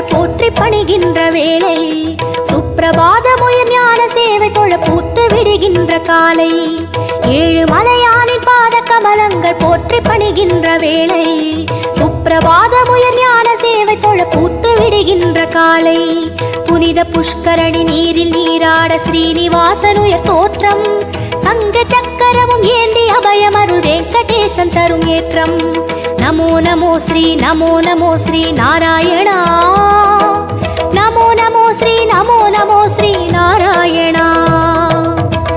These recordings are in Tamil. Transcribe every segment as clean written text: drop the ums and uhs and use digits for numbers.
கமலங்கள் போற்றி பணிகின்ற வேளை, சுப்பிரபாதமுயர் ஞான சேவை தொழ பூத்து விடுகின்ற காலை, ஏழு மலையானின் பாத கமலங்கள் போற்றி பணிகின்ற வேளை, சுப்பிரபாதமுயர் ஞான சேவை தொழ பூத்து விடுகின்ற காலை, புனித புஷ்கரணி நீரில் நீராட ஸ்ரீனிவாசனுயர் தோற்றம், சங்க சக்கரமும் ஏந்தி அபயமருள் வெங்கடேசன் தரும் ஏற்றம். நமோ நமோ ஸ்ரீ நமோ நமோ ஸ்ரீ நாராயணா, நமோ நமோ ஸ்ரீ நமோ நமோ ஸ்ரீ நாராயணா,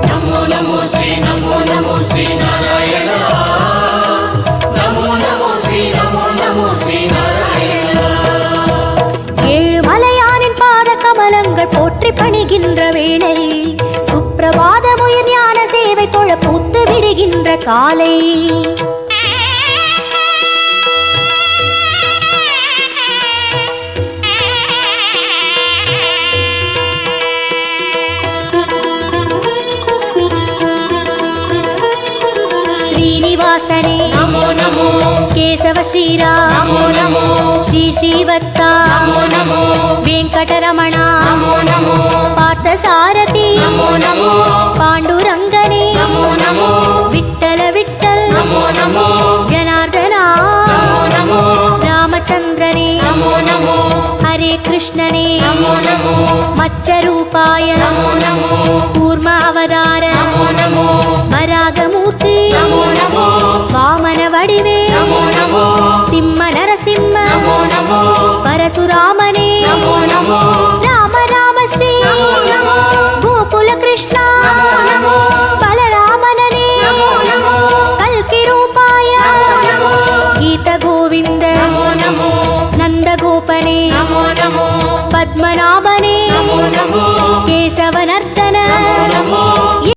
நமோ நமோ ஸ்ரீ நமோ நமோ ஸ்ரீ நாராயணா, நமோ நமோ ஸ்ரீ நமோ நமோ ஸ்ரீ நாராயணா. ஏழு மலையானின் பாத கமலங்கள் போற்றி பணிகின்ற வேளை, சுப்பிரபாதமுயர் ஞான சேவை தொழ பூத்து விடுகின்ற காலை. श्रीनिवासने नमो नमो, केशव श्रीराम नमो नमो, श्री श्रीवत्सा नमो नमो, वेंकटरमणा नमो नमो, पार्थसारथी नमो नमो, पांडुरंगने नमो नमो, विठ्ठल विठ्ठल नमो नमो, जनार्दना नमो नमो, रामचंद्रने नमो नमो, हरे कृष्णने नमो नमो, मत्स्यरूपाय नमो नमो, कूर्मावतार नमो नमो, वरागमूर्ति नमो नमो, वामन वडिवे नमो नमो, सिंह नरसिंह नमो नमो, परशुरामने नमो नमो, राम राम श्री नमो नमो, गोकुल कृष्ण नमो नमो, बलरामनने नमो नमो, कल्कि रूपाय नमो नमो, गीत गोविंद नमो नमो, नंद गोपने नमो नमो, पद्मनाभने नमो नमो, केशव